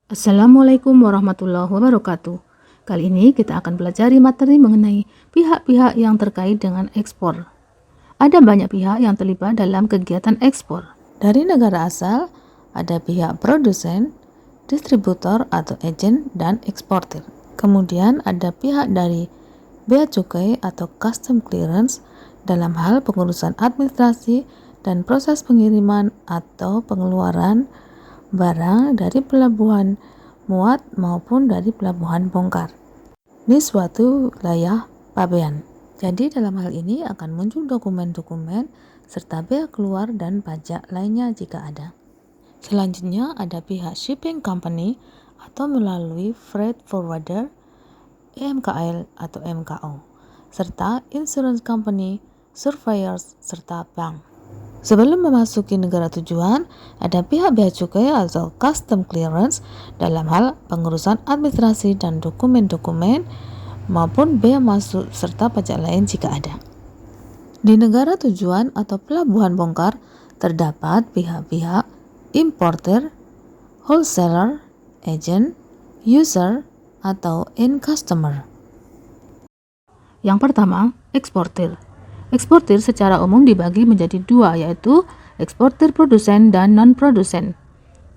Assalamualaikum warahmatullahi wabarakatuh. Kali ini kita akan pelajari materi mengenai pihak-pihak yang terkait dengan ekspor. Ada banyak pihak yang terlibat dalam kegiatan ekspor. Dari negara asal, ada pihak produsen, distributor atau agen, dan eksportir. Kemudian ada pihak dari bea cukai atau custom clearance dalam hal pengurusan administrasi dan proses pengiriman atau pengeluaran barang dari pelabuhan muat maupun dari pelabuhan bongkar di suatu wilayah pabean. Jadi dalam hal ini akan muncul dokumen-dokumen serta bea keluar dan pajak lainnya jika ada. Selanjutnya ada pihak shipping company atau melalui freight forwarder, EMKL atau MKO, serta insurance company, surveyors, serta bank. Sebelum memasuki negara tujuan, ada pihak bea cukai atau custom clearance dalam hal pengurusan administrasi dan dokumen-dokumen maupun bea masuk serta pajak lain jika ada. Di negara tujuan atau pelabuhan bongkar terdapat pihak-pihak importer, wholesaler, agent, user, atau end customer. Yang pertama, eksportir. Eksportir secara umum dibagi menjadi dua, yaitu eksportir produsen dan non-produsen.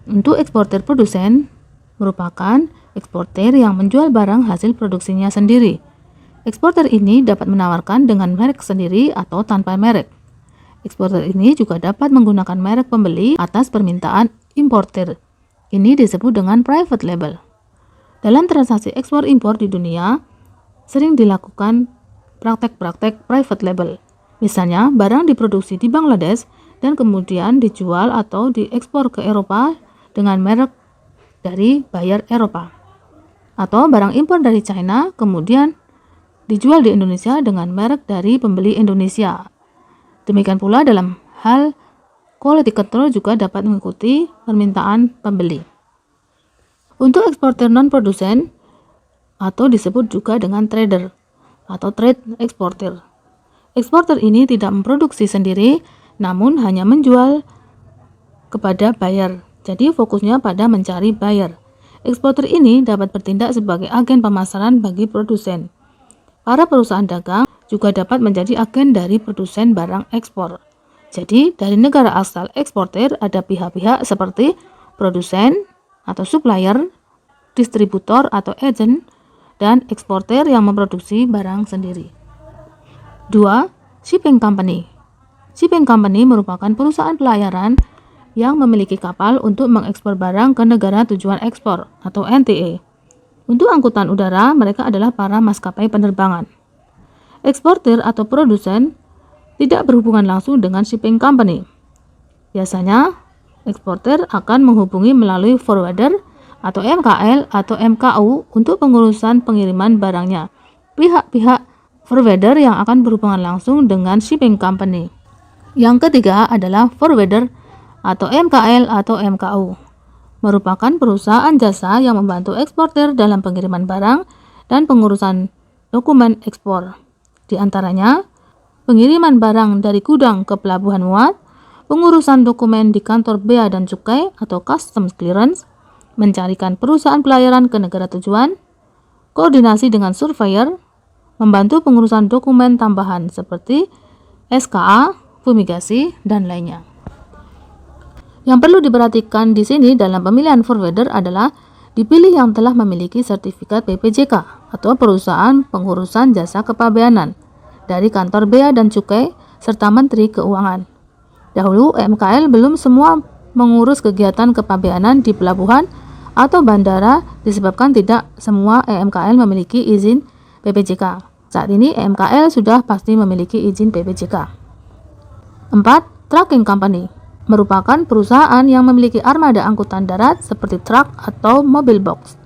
Untuk eksportir produsen merupakan eksportir yang menjual barang hasil produksinya sendiri. Eksportir ini dapat menawarkan dengan merek sendiri atau tanpa merek. Eksportir ini juga dapat menggunakan merek pembeli atas permintaan importir. Ini disebut dengan private label. Dalam transaksi ekspor-impor di dunia, sering dilakukan praktek-praktek private label. Misalnya, barang diproduksi di Bangladesh dan kemudian dijual atau diekspor ke Eropa dengan merek dari buyer Eropa. Atau barang impor dari China kemudian dijual di Indonesia dengan merek dari pembeli Indonesia. Demikian pula dalam hal quality control juga dapat mengikuti permintaan pembeli. Untuk eksportir non-produsen atau disebut juga dengan trader atau trade eksportir. Eksportir ini tidak memproduksi sendiri, namun hanya menjual kepada buyer. Jadi fokusnya pada mencari buyer. Eksportir ini dapat bertindak sebagai agen pemasaran bagi produsen. Para perusahaan dagang juga dapat menjadi agen dari produsen barang ekspor. Jadi dari negara asal eksportir ada pihak-pihak seperti produsen atau supplier, distributor atau agent, dan eksportir yang memproduksi barang sendiri. 2. Shipping company. Shipping company merupakan perusahaan pelayaran yang memiliki kapal untuk mengekspor barang ke negara tujuan ekspor atau NTA. Untuk angkutan udara, mereka adalah para maskapai penerbangan. Eksportir atau produsen tidak berhubungan langsung dengan shipping company. Biasanya, eksportir akan menghubungi melalui forwarder atau MKL atau MKU untuk pengurusan pengiriman barangnya. Pihak-pihak forwarder yang akan berhubungan langsung dengan shipping company. Yang ketiga adalah forwarder atau MKL atau MKU. Merupakan perusahaan jasa yang membantu eksportir dalam pengiriman barang dan pengurusan dokumen ekspor. Di antaranya, pengiriman barang dari gudang ke pelabuhan muat, pengurusan dokumen di kantor bea dan cukai atau customs clearance, mencarikan perusahaan pelayaran ke negara tujuan, koordinasi dengan surveyor, membantu pengurusan dokumen tambahan seperti SKA, fumigasi, dan lainnya. Yang perlu diperhatikan di sini dalam pemilihan forwarder adalah dipilih yang telah memiliki sertifikat PPJK atau perusahaan pengurusan jasa kepabeanan dari kantor bea dan cukai serta Menteri Keuangan. Dahulu MKL belum semua mengurus kegiatan kepabeanan di pelabuhan atau bandara disebabkan tidak semua EMKL memiliki izin PPJK. Saat ini EMKL sudah pasti memiliki izin PPJK. 4. Trucking company merupakan perusahaan yang memiliki armada angkutan darat seperti truk atau mobil box.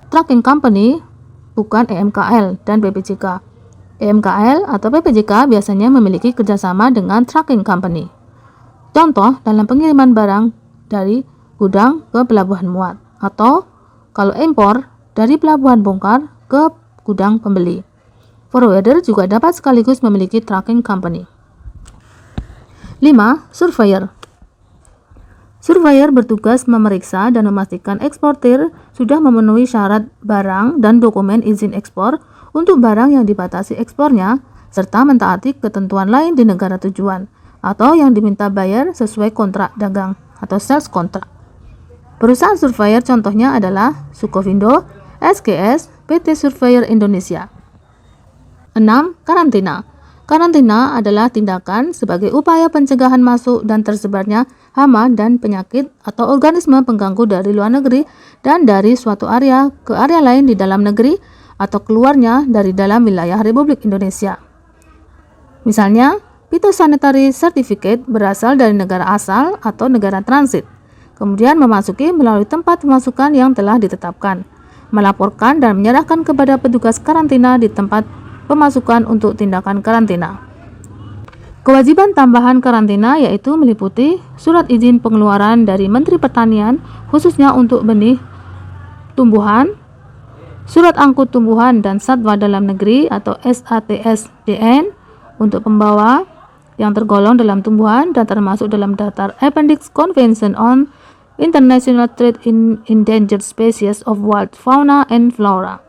Trucking company bukan EMKL dan PPJK. EMKL atau PPJK biasanya memiliki kerjasama dengan trucking company. Contoh dalam pengiriman barang dari gudang ke pelabuhan muat atau kalau impor dari pelabuhan bongkar ke gudang pembeli. Forwarder juga dapat sekaligus memiliki trucking company. 5. Surveyor. Surveyor bertugas memeriksa dan memastikan eksportir sudah memenuhi syarat barang dan dokumen izin ekspor untuk barang yang dibatasi ekspornya, serta mentaati ketentuan lain di negara tujuan, atau yang diminta buyer sesuai kontrak dagang atau sales contract. Perusahaan surveyor contohnya adalah Sukovindo, SGS, PT Surveyor Indonesia. 6. Karantina. Karantina adalah tindakan sebagai upaya pencegahan masuk dan tersebarnya hama dan penyakit atau organisme pengganggu dari luar negeri dan dari suatu area ke area lain di dalam negeri atau keluarnya dari dalam wilayah Republik Indonesia. Misalnya, Phytosanitary Certificate berasal dari negara asal atau negara transit, kemudian memasuki melalui tempat pemasukan yang telah ditetapkan, melaporkan dan menyerahkan kepada petugas karantina di tempat pemasukan untuk tindakan karantina. Kewajiban tambahan karantina yaitu meliputi surat izin pengeluaran dari Menteri Pertanian khususnya untuk benih tumbuhan, surat angkut tumbuhan dan satwa dalam negeri atau SATSDN untuk pembawa yang tergolong dalam tumbuhan dan termasuk dalam daftar Appendix Convention on International Trade in Endangered Species of Wild Fauna and Flora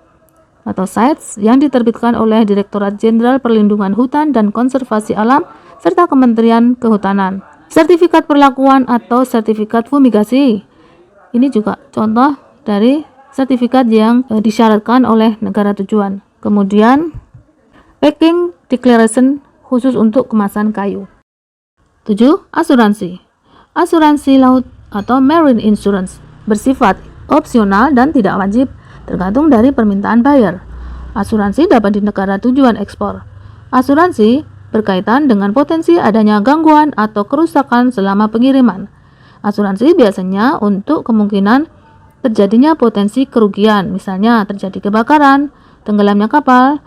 atau CITES yang diterbitkan oleh Direktorat Jenderal Perlindungan Hutan dan Konservasi Alam serta Kementerian Kehutanan. Sertifikat perlakuan atau sertifikat fumigasi. Ini juga contoh dari sertifikat yang disyaratkan oleh negara tujuan. Kemudian packing declaration khusus untuk kemasan kayu. 7. Asuransi. Asuransi laut atau marine insurance bersifat opsional dan tidak wajib, tergantung dari permintaan buyer. Asuransi dapat di negara tujuan ekspor. Asuransi berkaitan dengan potensi adanya gangguan atau kerusakan selama pengiriman. Asuransi biasanya untuk kemungkinan terjadinya potensi kerugian, misalnya terjadi kebakaran, tenggelamnya kapal,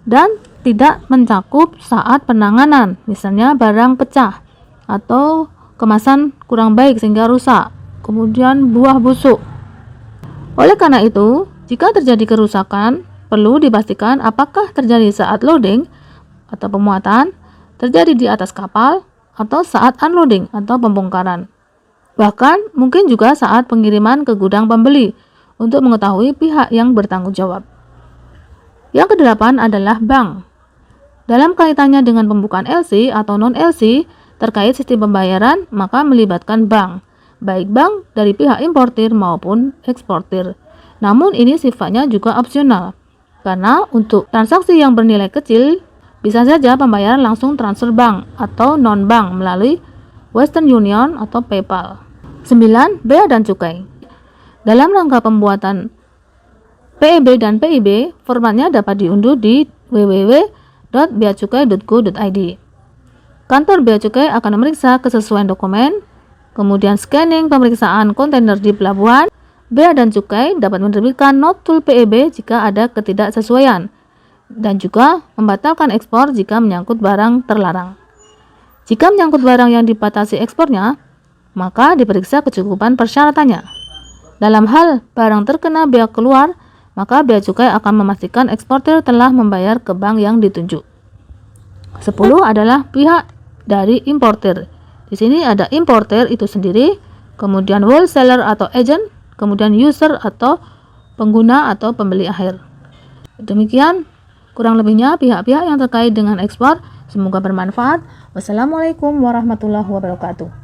dan tidak mencakup saat penanganan, misalnya barang pecah atau kemasan kurang baik sehingga rusak, kemudian buah busuk. Oleh karena itu, jika terjadi kerusakan, perlu dipastikan apakah terjadi saat loading atau pemuatan, terjadi di atas kapal, atau saat unloading atau pembongkaran. Bahkan mungkin juga saat pengiriman ke gudang pembeli untuk mengetahui pihak yang bertanggung jawab. Yang kedelapan adalah bank. Dalam kaitannya dengan pembukaan LC atau non-LC terkait sistem pembayaran, maka melibatkan bank, baik bank dari pihak importir maupun eksportir. Namun ini sifatnya juga opsional, karena untuk transaksi yang bernilai kecil, bisa saja pembayaran langsung transfer bank atau non-bank melalui Western Union atau PayPal. 9. Bea dan cukai. Dalam rangka pembuatan PEB dan PIB, formatnya dapat diunduh di www.beacukai.go.id. Kantor Bea Cukai akan memeriksa kesesuaian dokumen, kemudian scanning pemeriksaan kontainer di pelabuhan. Bea dan Cukai dapat menerbitkan notul PEB jika ada ketidaksesuaian, dan juga membatalkan ekspor jika menyangkut barang terlarang. Jika menyangkut barang yang dibatasi ekspornya, maka diperiksa kecukupan persyaratannya. Dalam hal barang terkena bea keluar, maka Bea Cukai akan memastikan eksportir telah membayar ke bank yang ditunjuk. 10 adalah pihak dari importir. Di sini ada importer itu sendiri, kemudian wholesaler atau agent, kemudian user atau pengguna atau pembeli akhir. Demikian kurang lebihnya pihak-pihak yang terkait dengan ekspor. Semoga bermanfaat. Wassalamualaikum warahmatullahi wabarakatuh.